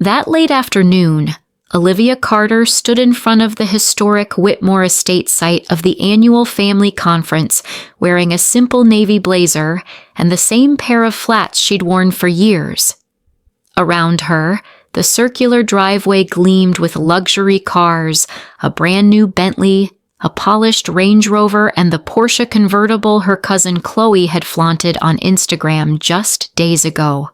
That late afternoon, Olivia Carter stood in front of the historic Whitmore Estate site of the annual family conference wearing a simple navy blazer and the same pair of flats she'd worn for years. Around her, the circular driveway gleamed with luxury cars, a brand new Bentley, a polished Range Rover, and the Porsche convertible her cousin Chloe had flaunted on Instagram just days ago.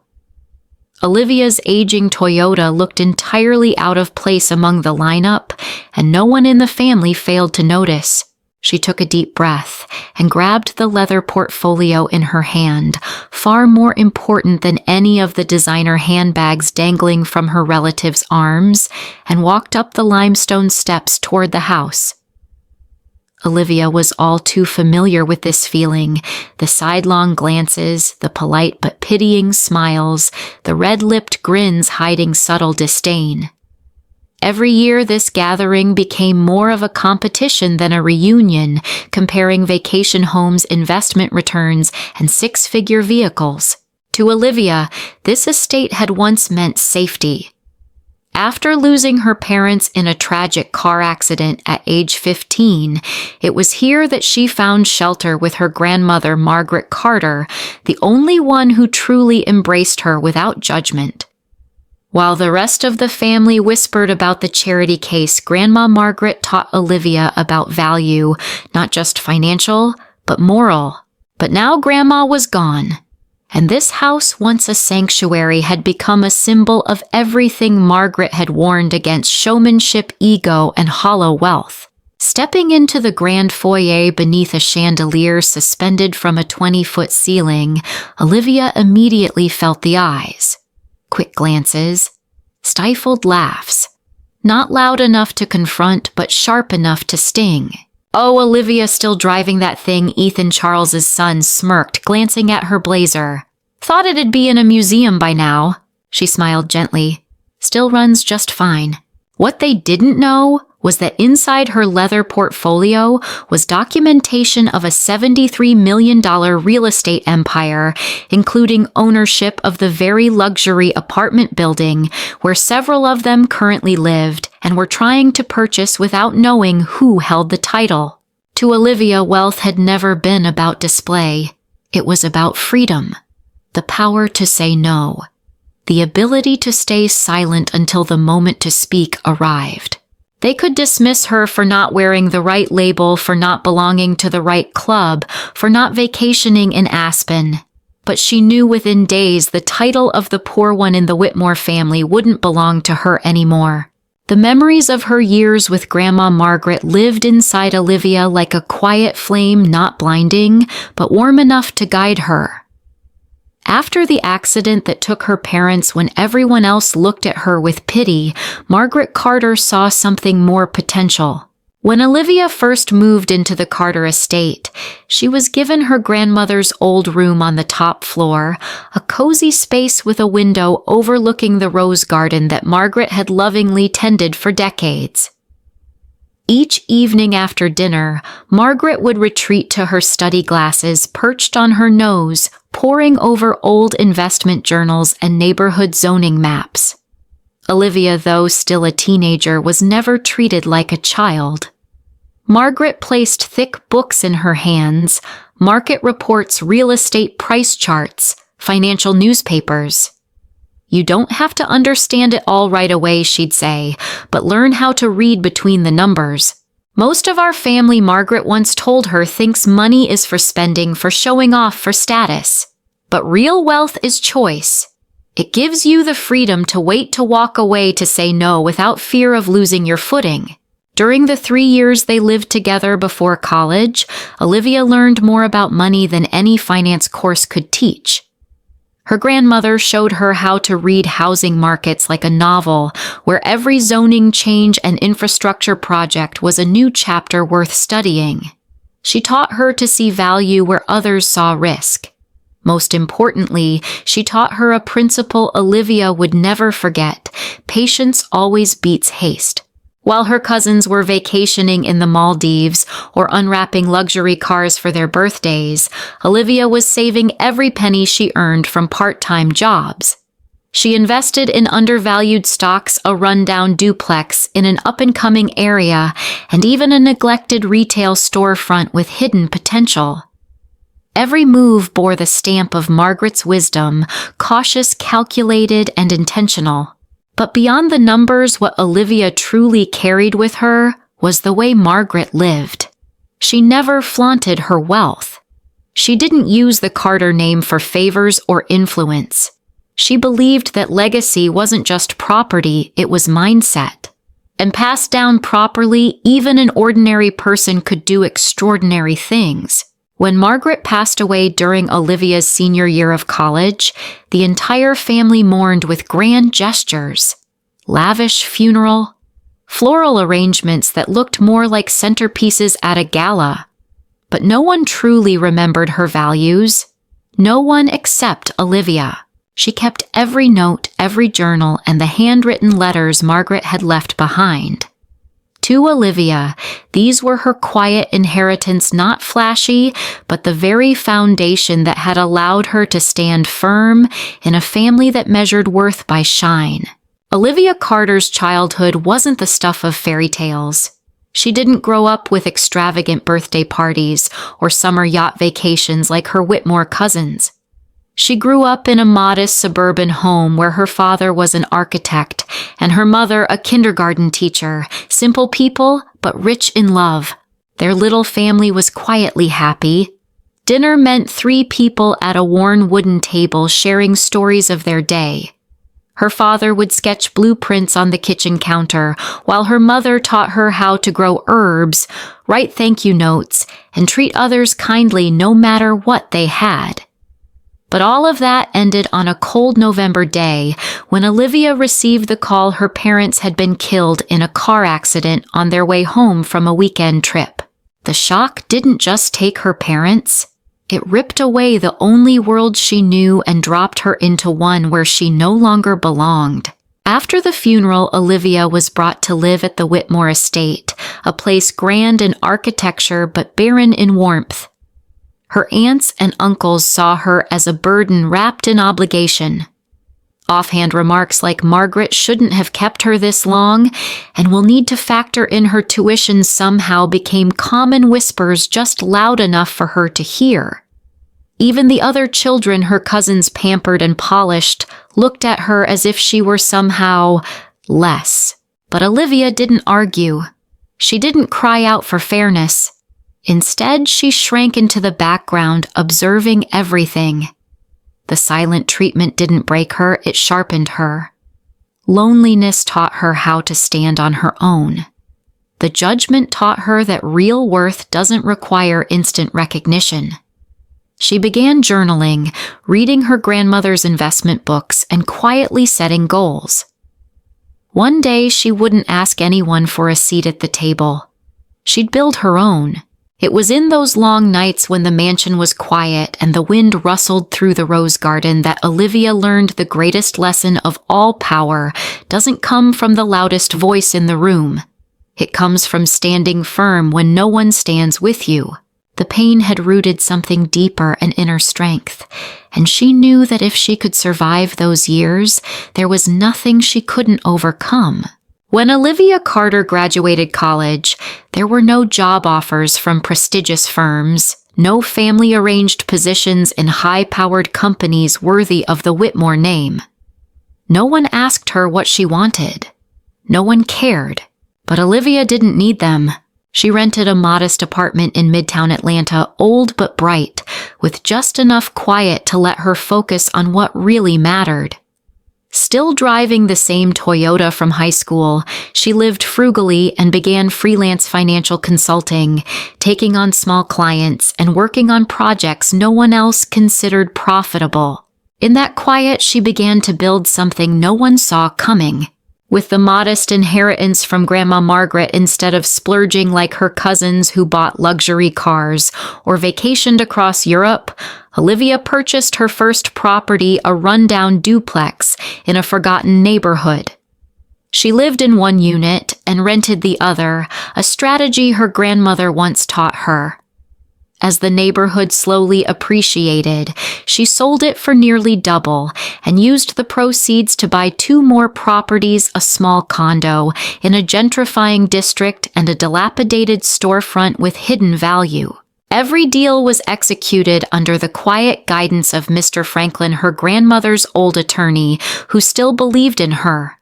Olivia's aging Toyota looked entirely out of place among the lineup, and no one in the family failed to notice. She took a deep breath and grabbed the leather portfolio in her hand, far more important than any of the designer handbags dangling from her relative's arms, and walked up the limestone steps toward the house. Olivia was all too familiar with this feeling, the sidelong glances, the polite but pitying smiles, the red-lipped grins hiding subtle disdain. Every year this gathering became more of a competition than a reunion, comparing vacation homes' investment returns and six-figure vehicles. To Olivia, this estate had once meant safety. After losing her parents in a tragic car accident at age 15, it was here that she found shelter with her grandmother, Margaret Carter, the only one who truly embraced her without judgment. While the rest of the family whispered about the charity case, Grandma Margaret taught Olivia about value, not just financial, but moral. But now Grandma was gone, and this house, once a sanctuary, had become a symbol of everything Margaret had warned against: showmanship, ego, and hollow wealth. Stepping into the grand foyer beneath a chandelier suspended from a 20-foot ceiling, Olivia immediately felt the eyes. Quick glances, stifled laughs, not loud enough to confront, but sharp enough to sting. "Oh, Olivia, still driving that thing," Ethan Charles's son smirked, glancing at her blazer. "Thought it'd be in a museum by now." She smiled gently. "Still runs just fine." What they didn't know was that inside her leather portfolio was documentation of a $73 million real estate empire, including ownership of the very luxury apartment building where several of them currently lived and were trying to purchase without knowing who held the title. To Olivia, wealth had never been about display. It was about freedom, the power to say no, the ability to stay silent until the moment to speak arrived. They could dismiss her for not wearing the right label, for not belonging to the right club, for not vacationing in Aspen. But she knew within days the title of the poor one in the Whitmore family wouldn't belong to her anymore. The memories of her years with Grandma Margaret lived inside Olivia like a quiet flame, not blinding, but warm enough to guide her. After the accident that took her parents, when everyone else looked at her with pity, Margaret Carter saw something more potential. When Olivia first moved into the Carter estate, she was given her grandmother's old room on the top floor, a cozy space with a window overlooking the rose garden that Margaret had lovingly tended for decades. Each evening after dinner, Margaret would retreat to her study glasses perched on her nose, poring over old investment journals and neighborhood zoning maps. Olivia, though still a teenager, was never treated like a child. Margaret placed thick books in her hands, market reports, real estate price charts, financial newspapers. "You don't have to understand it all right away," she'd say, "but learn how to read between the numbers. Most of our family," Margaret once told her, "thinks money is for spending, for showing off, for status. But real wealth is choice. It gives you the freedom to wait, to walk away, to say no without fear of losing your footing." During the 3 years they lived together before college, Olivia learned more about money than any finance course could teach. Her grandmother showed her how to read housing markets like a novel, where every zoning change and infrastructure project was a new chapter worth studying. She taught her to see value where others saw risk. Most importantly, she taught her a principle Olivia would never forget: patience always beats haste. While her cousins were vacationing in the Maldives or unwrapping luxury cars for their birthdays, Olivia was saving every penny she earned from part-time jobs. She invested in undervalued stocks, a rundown duplex in an up-and-coming area, and even a neglected retail storefront with hidden potential. Every move bore the stamp of Margaret's wisdom, cautious, calculated, and intentional. But beyond the numbers, what Olivia truly carried with her was the way Margaret lived. She never flaunted her wealth. She didn't use the Carter name for favors or influence. She believed that legacy wasn't just property, it was mindset. And passed down properly, even an ordinary person could do extraordinary things. When Margaret passed away during Olivia's senior year of college, the entire family mourned with grand gestures, lavish funeral, floral arrangements that looked more like centerpieces at a gala. But no one truly remembered her values. No one except Olivia. She kept every note, every journal, and the handwritten letters Margaret had left behind. To Olivia, these were her quiet inheritance, not flashy, but the very foundation that had allowed her to stand firm in a family that measured worth by shine. Olivia Carter's childhood wasn't the stuff of fairy tales. She didn't grow up with extravagant birthday parties or summer yacht vacations like her Whitmore cousins. She grew up in a modest suburban home where her father was an architect and her mother a kindergarten teacher, simple people but rich in love. Their little family was quietly happy. Dinner meant 3 people at a worn wooden table sharing stories of their day. Her father would sketch blueprints on the kitchen counter, while her mother taught her how to grow herbs, write thank you notes, and treat others kindly no matter what they had. But all of that ended on a cold November day when Olivia received the call her parents had been killed in a car accident on their way home from a weekend trip. The shock didn't just take her parents. It ripped away the only world she knew and dropped her into one where she no longer belonged. After the funeral, Olivia was brought to live at the Whitmore estate, a place grand in architecture but barren in warmth. Her aunts and uncles saw her as a burden wrapped in obligation. Offhand remarks like Margaret shouldn't have kept her this long and will need to factor in her tuition somehow became common whispers just loud enough for her to hear. Even the other children her cousins pampered and polished looked at her as if she were somehow less. But Olivia didn't argue. She didn't cry out for fairness. Instead, she shrank into the background, observing everything. The silent treatment didn't break her, it sharpened her. Loneliness taught her how to stand on her own. The judgment taught her that real worth doesn't require instant recognition. She began journaling, reading her grandmother's investment books, and quietly setting goals. One day, she wouldn't ask anyone for a seat at the table. She'd build her own. It was in those long nights when the mansion was quiet and the wind rustled through the rose garden that Olivia learned the greatest lesson of all power doesn't come from the loudest voice in the room. It comes from standing firm when no one stands with you. The pain had rooted something deeper, an inner strength, and she knew that if she could survive those years, there was nothing she couldn't overcome. When Olivia Carter graduated college, there were no job offers from prestigious firms, no family-arranged positions in high-powered companies worthy of the Whitmore name. No one asked her what she wanted. No one cared. But Olivia didn't need them. She rented a modest apartment in Midtown Atlanta, old but bright, with just enough quiet to let her focus on what really mattered. Still driving the same Toyota from high school, she lived frugally and began freelance financial consulting, taking on small clients and working on projects no one else considered profitable. In that quiet, she began to build something no one saw coming. With the modest inheritance from Grandma Margaret, instead of splurging like her cousins who bought luxury cars or vacationed across Europe, Olivia purchased her first property, a rundown duplex in a forgotten neighborhood. She lived in one unit and rented the other, a strategy her grandmother once taught her. As the neighborhood slowly appreciated, she sold it for nearly double and used the proceeds to buy 2 more properties, a small condo in a gentrifying district and a dilapidated storefront with hidden value. Every deal was executed under the quiet guidance of Mr. Franklin, her grandmother's old attorney, who still believed in her.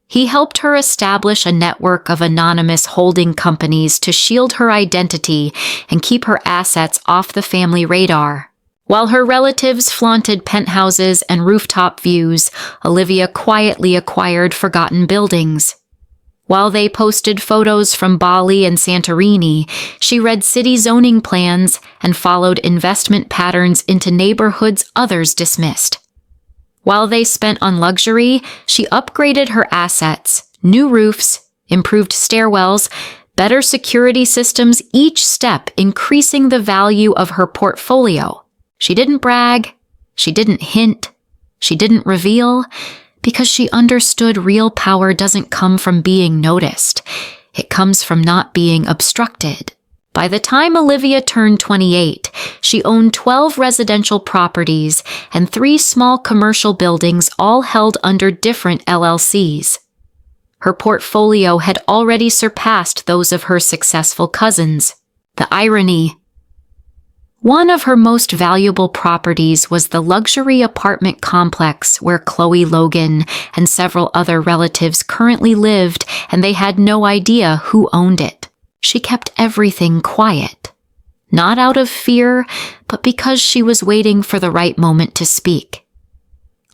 He helped her establish a network of anonymous holding companies to shield her identity and keep her assets off the family radar. While her relatives flaunted penthouses and rooftop views, Olivia quietly acquired forgotten buildings. While they posted photos from Bali and Santorini, she read city zoning plans and followed investment patterns into neighborhoods others dismissed. While they spent on luxury, she upgraded her assets, new roofs, improved stairwells, better security systems, each step increasing the value of her portfolio. She didn't brag, she didn't hint, she didn't reveal, because she understood real power doesn't come from being noticed. It comes from not being obstructed. By the time Olivia turned 28, she owned 12 residential properties and 3 small commercial buildings, all held under different LLCs. Her portfolio had already surpassed those of her successful cousins. The irony. One of her most valuable properties was the luxury apartment complex where Chloe Logan and several other relatives currently lived, and they had no idea who owned it. She kept everything quiet, not out of fear, but because she was waiting for the right moment to speak.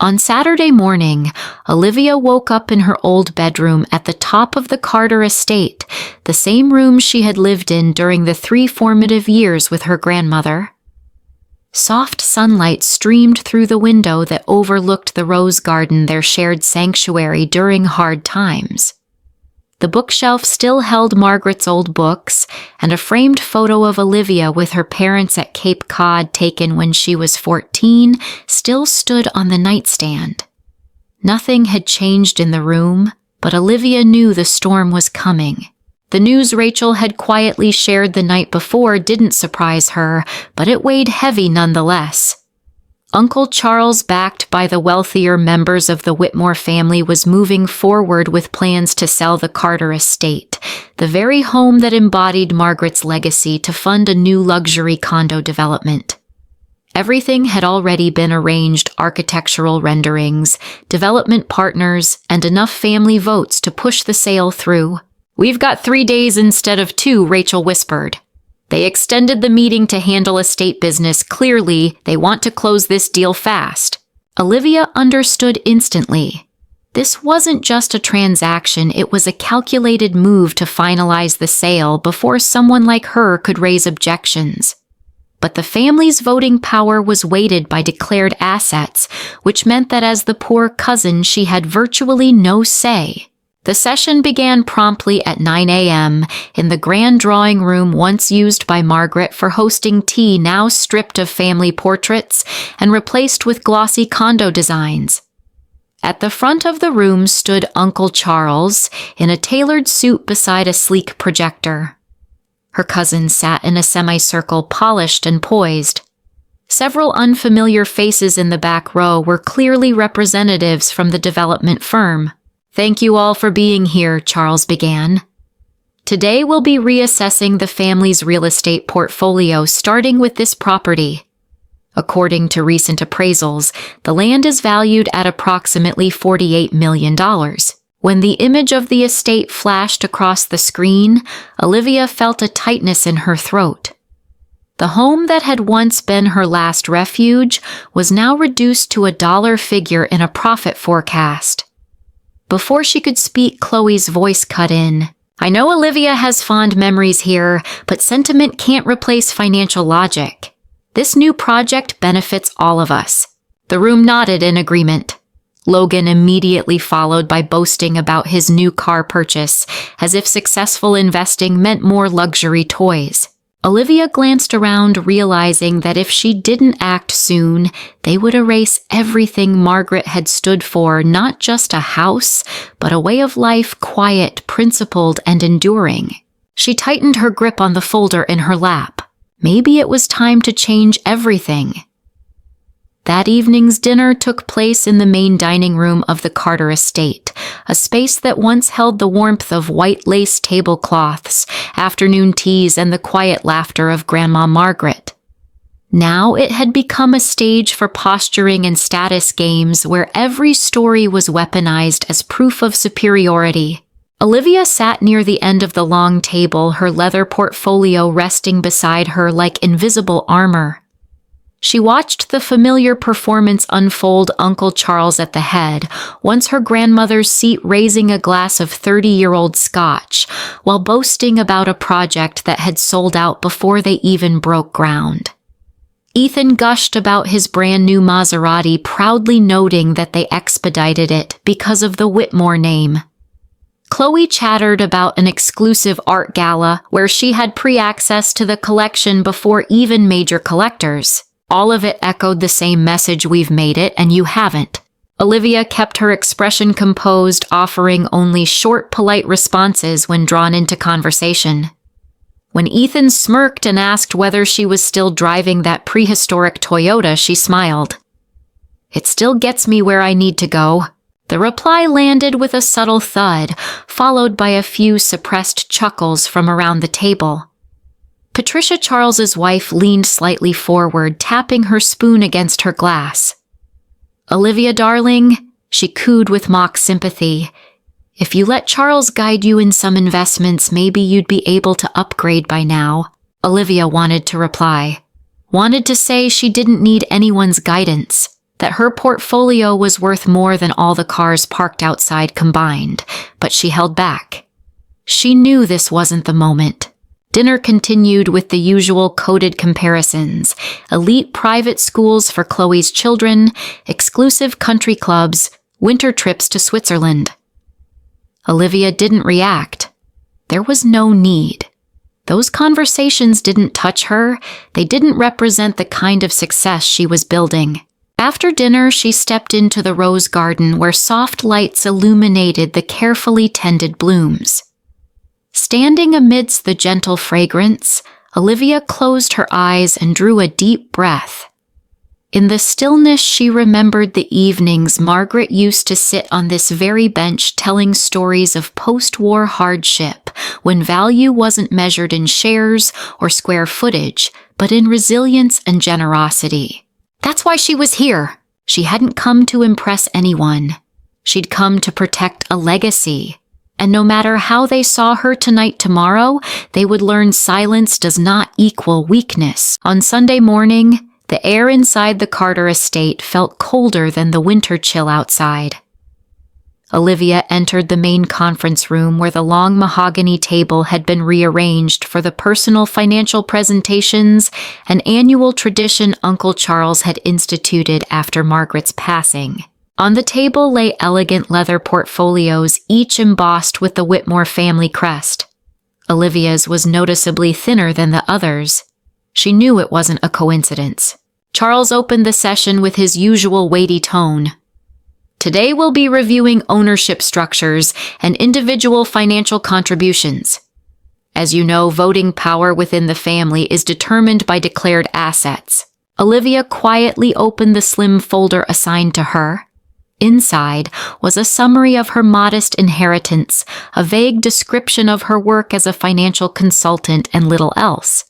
On Saturday morning, Olivia woke up in her old bedroom at the top of the Carter estate, the same room she had lived in during the 3 formative years with her grandmother. Soft sunlight streamed through the window that overlooked the rose garden, their shared sanctuary during hard times. The bookshelf still held Margaret's old books, and a framed photo of Olivia with her parents at Cape Cod, taken when she was 14, still stood on the nightstand. Nothing had changed in the room, but Olivia knew the storm was coming. The news Rachel had quietly shared the night before didn't surprise her, but it weighed heavy nonetheless. Uncle Charles, backed by the wealthier members of the Whitmore family, was moving forward with plans to sell the Carter estate, the very home that embodied Margaret's legacy, to fund a new luxury condo development. Everything had already been arranged: architectural renderings, development partners, and enough family votes to push the sale through. "We've got 3 days instead of 2, Rachel whispered. They extended the meeting to handle estate business. Clearly, they want to close this deal fast. Olivia understood instantly. This wasn't just a transaction, it was a calculated move to finalize the sale before someone like her could raise objections. But the family's voting power was weighted by declared assets, which meant that as the poor cousin, she had virtually no say. The session began promptly at 9 a.m. in the grand drawing room once used by Margaret for hosting tea, now stripped of family portraits and replaced with glossy condo designs. At the front of the room stood Uncle Charles in a tailored suit beside a sleek projector. Her cousin sat in a semicircle, polished and poised. Several unfamiliar faces in the back row were clearly representatives from the development firm. "Thank you all for being here," Charles began. "Today we'll be reassessing the family's real estate portfolio, starting with this property. According to recent appraisals, the land is valued at approximately $48 million. When the image of the estate flashed across the screen, Olivia felt a tightness in her throat. The home that had once been her last refuge was now reduced to a dollar figure in a profit forecast. Before she could speak, Chloe's voice cut in. "I know Olivia has fond memories here, but sentiment can't replace financial logic. This new project benefits all of us." The room nodded in agreement. Logan immediately followed by boasting about his new car purchase, as if successful investing meant more luxury toys. Olivia glanced around, realizing that if she didn't act soon, they would erase everything Margaret had stood for, not just a house, but a way of life, quiet, principled, and enduring. She tightened her grip on the folder in her lap. Maybe it was time to change everything. That evening's dinner took place in the main dining room of the Carter estate, a space that once held the warmth of white lace tablecloths, afternoon teas, and the quiet laughter of Grandma Margaret. Now it had become a stage for posturing and status games where every story was weaponized as proof of superiority. Olivia sat near the end of the long table, her leather portfolio resting beside her like invisible armor. She watched the familiar performance unfold, Uncle Charles at the head, once her grandmother's seat raising a glass of 30-year-old scotch, while boasting about a project that had sold out before they even broke ground. Ethan gushed about his brand-new Maserati, proudly noting that they expedited it because of the Whitmore name. Chloe chattered about an exclusive art gala where she had pre-access to the collection before even major collectors. All of it echoed the same message: we've made it and you haven't. Olivia kept her expression composed, offering only short, polite responses when drawn into conversation. When Ethan smirked and asked whether she was still driving that prehistoric Toyota, she smiled. "It still gets me where I need to go." The reply landed with a subtle thud, followed by a few suppressed chuckles from around the table. Patricia Charles's wife leaned slightly forward, tapping her spoon against her glass. "Olivia, darling," she cooed with mock sympathy, "if you let Charles guide you in some investments, maybe you'd be able to upgrade by now." Olivia wanted to reply. Wanted to say she didn't need anyone's guidance, that her portfolio was worth more than all the cars parked outside combined, but she held back. She knew this wasn't the moment. Dinner continued with the usual coded comparisons: elite private schools for Chloe's children, exclusive country clubs, winter trips to Switzerland. Olivia didn't react. There was no need. Those conversations didn't touch her. They didn't represent the kind of success she was building. After dinner, she stepped into the rose garden where soft lights illuminated the carefully tended blooms. Standing amidst the gentle fragrance, Olivia closed her eyes and drew a deep breath. In the stillness, she remembered the evenings Margaret used to sit on this very bench telling stories of post-war hardship, when value wasn't measured in shares or square footage, but in resilience and generosity. That's why she was here. She hadn't come to impress anyone. She'd come to protect a legacy. And no matter how they saw her tonight, tomorrow, they would learn silence does not equal weakness. On Sunday morning, the air inside the Carter estate felt colder than the winter chill outside. Olivia entered the main conference room where the long mahogany table had been rearranged for the personal financial presentations, an annual tradition Uncle Charles had instituted after Margaret's passing. On the table lay elegant leather portfolios, each embossed with the Whitmore family crest. Olivia's was noticeably thinner than the others. She knew it wasn't a coincidence. Charles opened the session with his usual weighty tone. "Today we'll be reviewing ownership structures and individual financial contributions. As you know, voting power within the family is determined by declared assets." Olivia quietly opened the slim folder assigned to her. Inside was a summary of her modest inheritance, a vague description of her work as a financial consultant, and little else.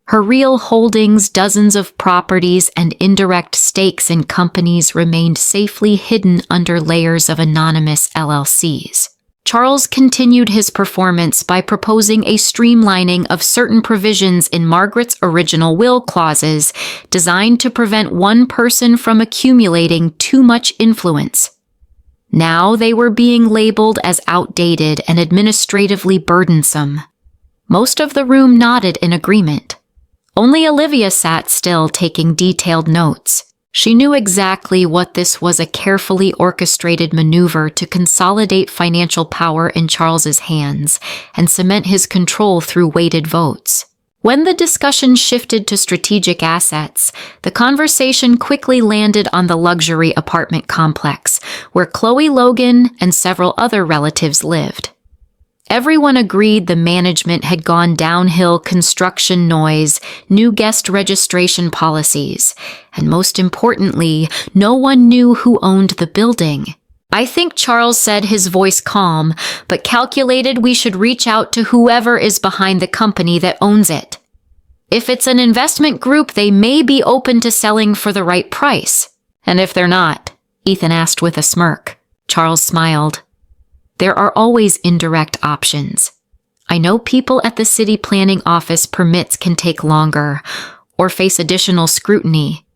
Her real holdings, dozens of properties, and indirect stakes in companies remained safely hidden under layers of anonymous LLCs. Charles continued his performance by proposing a streamlining of certain provisions in Margaret's original will clauses designed to prevent one person from accumulating too much influence. Now they were being labeled as outdated and administratively burdensome. Most of the room nodded in agreement. Only Olivia sat still, taking detailed notes. She knew exactly what this was: a carefully orchestrated maneuver to consolidate financial power in Charles's hands and cement his control through weighted votes. When the discussion shifted to strategic assets, the conversation quickly landed on the luxury apartment complex, where Chloe Logan and several other relatives lived. Everyone agreed the management had gone downhill: construction noise, new guest registration policies, and most importantly, no one knew who owned the building. "I think," Charles said, his voice calm, but calculated, "we should reach out to whoever is behind the company that owns it. If it's an investment group, they may be open to selling for the right price." "And if they're not?" Ethan asked with a smirk. Charles smiled. "There are always indirect options. I know people at the city planning office permits can take longer or face additional scrutiny.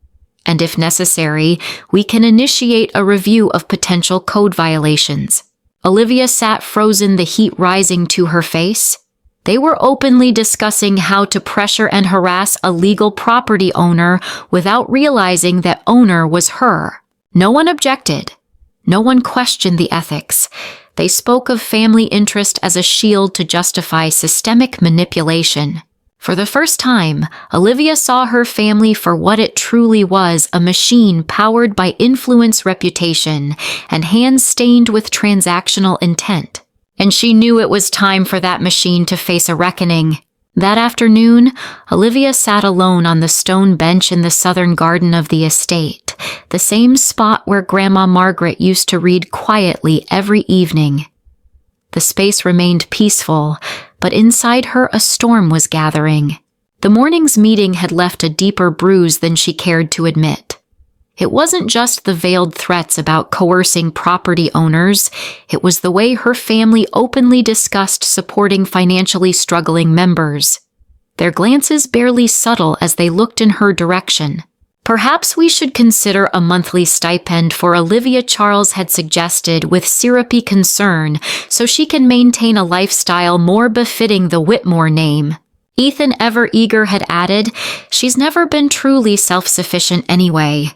And if necessary, we can initiate a review of potential code violations." Olivia sat frozen, the heat rising to her face. They were openly discussing how to pressure and harass a legal property owner without realizing that owner was her. No one objected. No one questioned the ethics. They spoke of family interest as a shield to justify systemic manipulation. For the first time, Olivia saw her family for what it truly was: a machine powered by influence, reputation, and hands stained with transactional intent. And she knew it was time for that machine to face a reckoning. That afternoon, Olivia sat alone on the stone bench in the southern garden of the estate, the same spot where Grandma Margaret used to read quietly every evening. The space remained peaceful, but inside her a storm was gathering. The morning's meeting had left a deeper bruise than she cared to admit. It wasn't just the veiled threats about coercing property owners, it was the way her family openly discussed supporting financially struggling members. Their glances barely subtle as they looked in her direction. "Perhaps we should consider a monthly stipend for Olivia," Charles had suggested with syrupy concern, "so she can maintain a lifestyle more befitting the Whitmore name." Ethan, ever eager, had added, "She's never been truly self-sufficient anyway.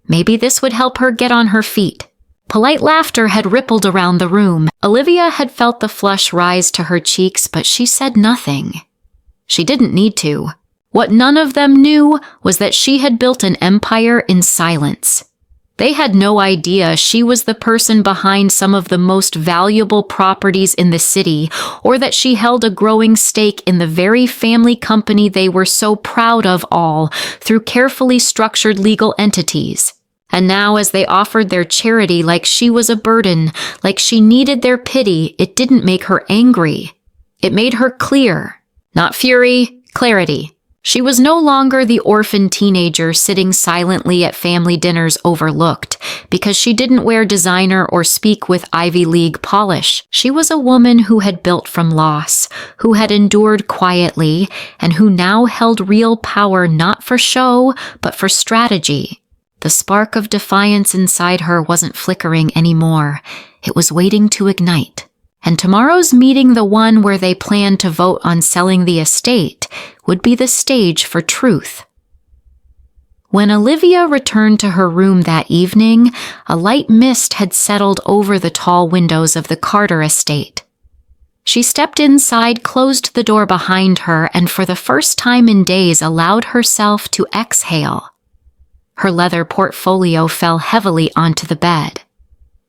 Maybe this would help her get on her feet." Polite laughter had rippled around the room. Olivia had felt the flush rise to her cheeks, but she said nothing. She didn't need to. What none of them knew was that she had built an empire in silence. They had no idea she was the person behind some of the most valuable properties in the city, or that she held a growing stake in the very family company they were so proud of, all through carefully structured legal entities. And now, as they offered their charity like she was a burden, like she needed their pity, it didn't make her angry. It made her clear. Not fury, clarity. She was no longer the orphan teenager sitting silently at family dinners overlooked because she didn't wear designer or speak with Ivy League polish. She was a woman who had built from loss, who had endured quietly, and who now held real power, not for show, but for strategy. The spark of defiance inside her wasn't flickering anymore. It was waiting to ignite. And tomorrow's meeting, the one where they planned to vote on selling the estate, would be the stage for truth. When Olivia returned to her room that evening, a light mist had settled over the tall windows of the Carter estate. She stepped inside, closed the door behind her, and for the first time in days allowed herself to exhale. Her leather portfolio fell heavily onto the bed.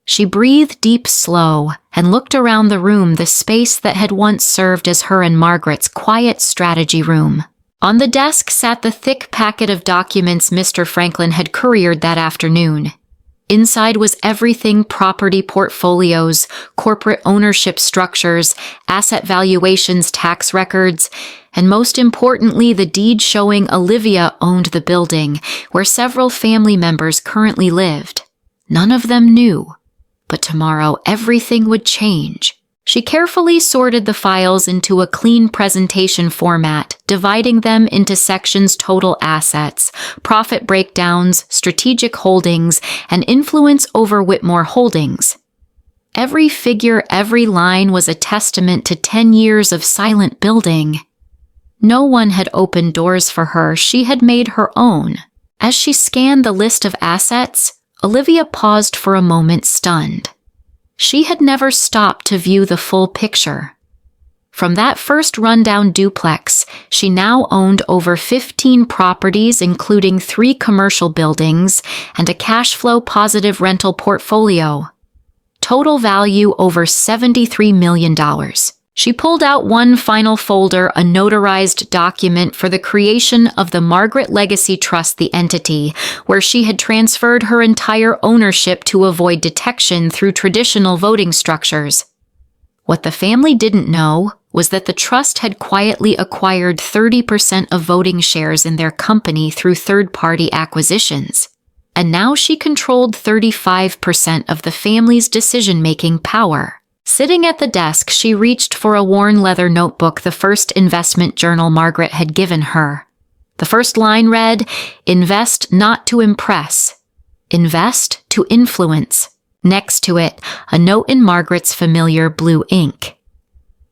She breathed deep, slow, and looked around the room, the space that had once served as her and Margaret's quiet strategy room. On the desk sat the thick packet of documents Mr. Franklin had couriered that afternoon. Inside was everything: property portfolios, corporate ownership structures, asset valuations, tax records, and most importantly, the deed showing Olivia owned the building where several family members currently lived. None of them knew. But tomorrow, everything would change. She carefully sorted the files into a clean presentation format, dividing them into sections: total assets, profit breakdowns, strategic holdings, and influence over Whitmore Holdings. Every figure, every line was a testament to 10 years of silent building. No one had opened doors for her. She had made her own. As she scanned the list of assets, Olivia paused for a moment, stunned. She had never stopped to view the full picture. From that first rundown duplex, she now owned over 15 properties, including 3 commercial buildings and a cash flow positive rental portfolio. Total value over $73 million. She pulled out one final folder, a notarized document for the creation of the Margaret Legacy Trust, the entity, where she had transferred her entire ownership to avoid detection through traditional voting structures. What the family didn't know was that the trust had quietly acquired 30% of voting shares in their company through third-party acquisitions, and now she controlled 35% of the family's decision-making power. Sitting at the desk, she reached for a worn leather notebook, the first investment journal Margaret had given her. The first line read, "Invest not to impress. Invest to influence." Next to it, a note in Margaret's familiar blue ink.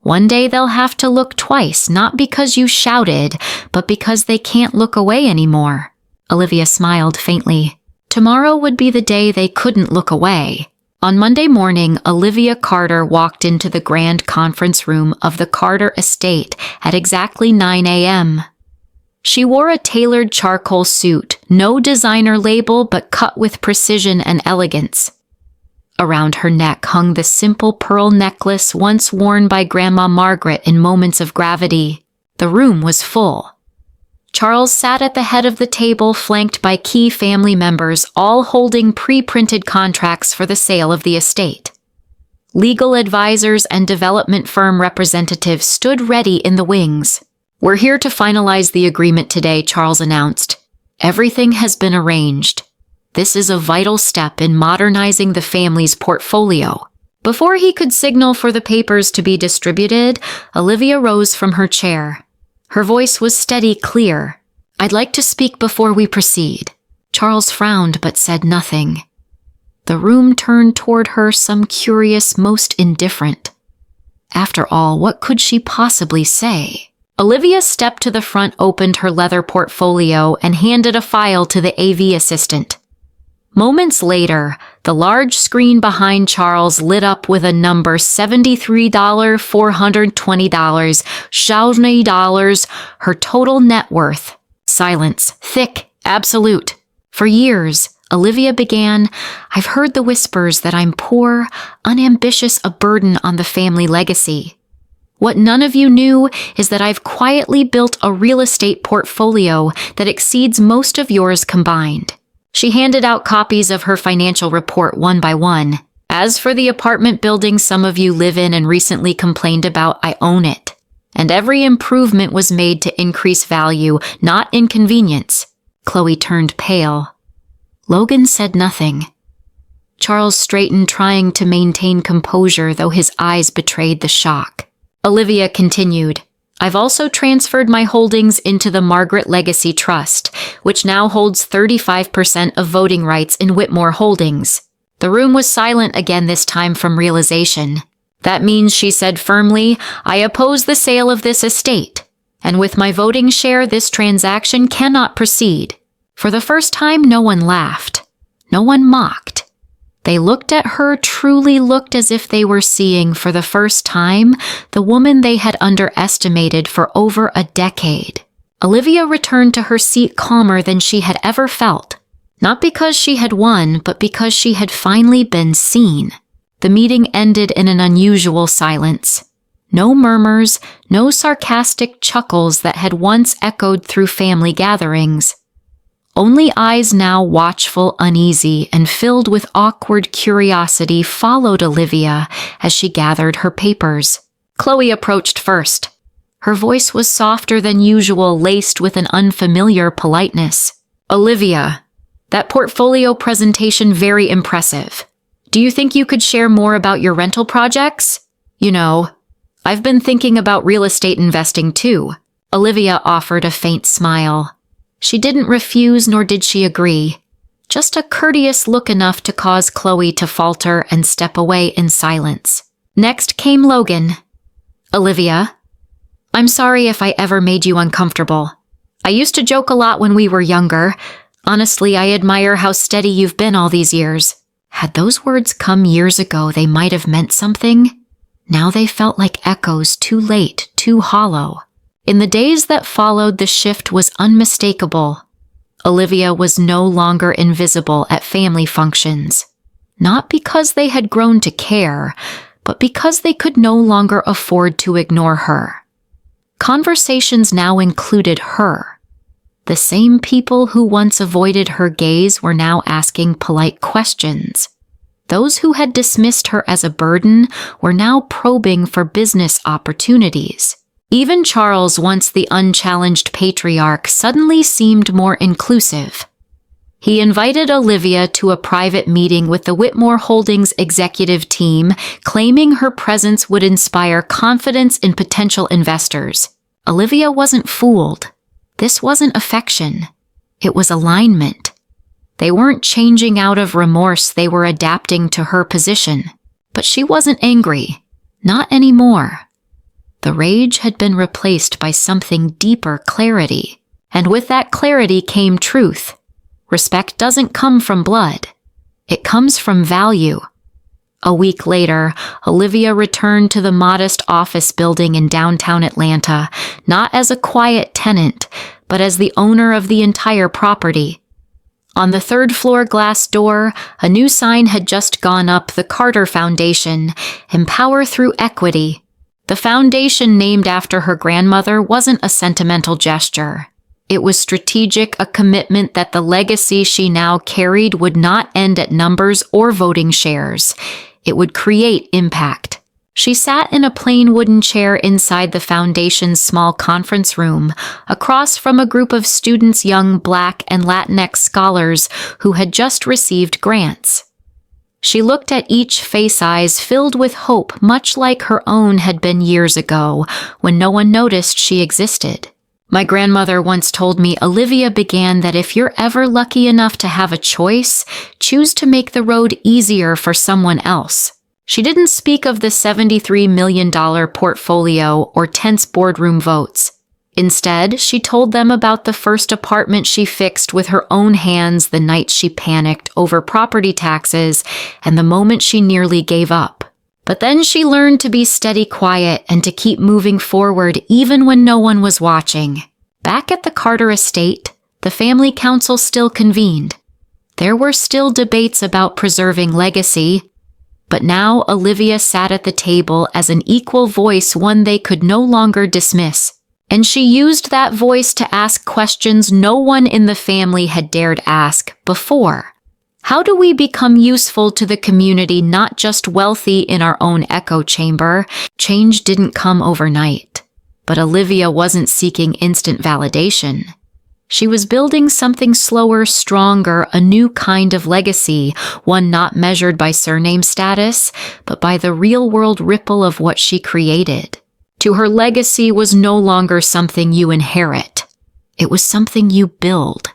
"One day they'll have to look twice, not because you shouted, but because they can't look away anymore." Olivia smiled faintly. Tomorrow would be the day they couldn't look away. On Monday morning, Olivia Carter walked into the grand conference room of the Carter estate at exactly 9 a.m. She wore a tailored charcoal suit, no designer label but cut with precision and elegance. Around her neck hung the simple pearl necklace once worn by Grandma Margaret in moments of gravity. The room was full. Charles sat at the head of the table, flanked by key family members, all holding pre-printed contracts for the sale of the estate. Legal advisors and development firm representatives stood ready in the wings. "We're here to finalize the agreement today," Charles announced. "Everything has been arranged. This is a vital step in modernizing the family's portfolio." Before he could signal for the papers to be distributed, Olivia rose from her chair. Her voice was steady, clear. "I'd like to speak before we proceed." Charles frowned but said nothing. The room turned toward her, some curious, most indifferent. After all, what could she possibly say? Olivia stepped to the front, opened her leather portfolio, and handed a file to the AV assistant. Moments later, the large screen behind Charles lit up with a number, $73, $420, $70, her total net worth. Silence, thick, absolute. For years, Olivia began, "I've heard the whispers that I'm poor, unambitious, a burden on the family legacy. What none of you knew is that I've quietly built a real estate portfolio that exceeds most of yours combined." She handed out copies of her financial report one by one. "As for the apartment building some of you live in and recently complained about, I own it. And every improvement was made to increase value, not inconvenience." Chloe turned pale. Logan said nothing. Charles straightened, trying to maintain composure, though his eyes betrayed the shock. Olivia continued, "I've also transferred my holdings into the Margaret Legacy Trust, which now holds 35% of voting rights in Whitmore Holdings." The room was silent again, this time from realization. "That means," she said firmly, "I oppose the sale of this estate. And with my voting share, this transaction cannot proceed." For the first time, no one laughed. No one mocked. They looked at her, truly looked as if they were seeing, for the first time, the woman they had underestimated for over a decade. Olivia returned to her seat calmer than she had ever felt. Not because she had won, but because she had finally been seen. The meeting ended in an unusual silence. No murmurs, no sarcastic chuckles that had once echoed through family gatherings. Only eyes now watchful, uneasy, and filled with awkward curiosity followed Olivia as she gathered her papers. Chloe approached first. Her voice was softer than usual, laced with an unfamiliar politeness. "Olivia, that portfolio presentation very impressive. Do you think you could share more about your rental projects? You know, I've been thinking about real estate investing too." Olivia offered a faint smile. She didn't refuse, nor did she agree. Just a courteous look, enough to cause Chloe to falter and step away in silence. Next came Logan. "Olivia, I'm sorry if I ever made you uncomfortable. I used to joke a lot when we were younger. Honestly, I admire how steady you've been all these years." Had those words come years ago, they might have meant something. Now they felt like echoes, too late, too hollow. In the days that followed, the shift was unmistakable. Olivia was no longer invisible at family functions. Not because they had grown to care, but because they could no longer afford to ignore her. Conversations now included her. The same people who once avoided her gaze were now asking polite questions. Those who had dismissed her as a burden were now probing for business opportunities. Even Charles, once the unchallenged patriarch, suddenly seemed more inclusive. He invited Olivia to a private meeting with the Whitmore Holdings executive team, claiming her presence would inspire confidence in potential investors. Olivia wasn't fooled. This wasn't affection. It was alignment. They weren't changing out of remorse, they were adapting to her position. But she wasn't angry. Not anymore. The rage had been replaced by something deeper, clarity. And with that clarity came truth. Respect doesn't come from blood. It comes from value. A week later, Olivia returned to the modest office building in downtown Atlanta, not as a quiet tenant, but as the owner of the entire property. On the third-floor glass door, a new sign had just gone up: the Carter Foundation, Empower Through Equity. The foundation, named after her grandmother, wasn't a sentimental gesture. It was strategic, a commitment that the legacy she now carried would not end at numbers or voting shares. It would create impact. She sat in a plain wooden chair inside the foundation's small conference room, across from a group of students, young Black and Latinx scholars who had just received grants. She looked at each face, eyes filled with hope, much like her own had been years ago, when no one noticed she existed. My grandmother once told me, Olivia began, that if you're ever lucky enough to have a choice, choose to make the road easier for someone else. She didn't speak of the $73 million portfolio or tense boardroom votes. Instead, she told them about the first apartment she fixed with her own hands the night she panicked over property taxes and the moment she nearly gave up. But then she learned to be steady, quiet, and to keep moving forward even when no one was watching. Back at the Carter estate, the family council still convened. There were still debates about preserving legacy, but now Olivia sat at the table as an equal voice, one they could no longer dismiss. And she used that voice to ask questions no one in the family had dared ask before. How do we become useful to the community, not just wealthy in our own echo chamber? Change didn't come overnight. But Olivia wasn't seeking instant validation. She was building something slower, stronger, a new kind of legacy, one not measured by surname status, but by the real-world ripple of what she created. To her, legacy was no longer something you inherit. It was something you build.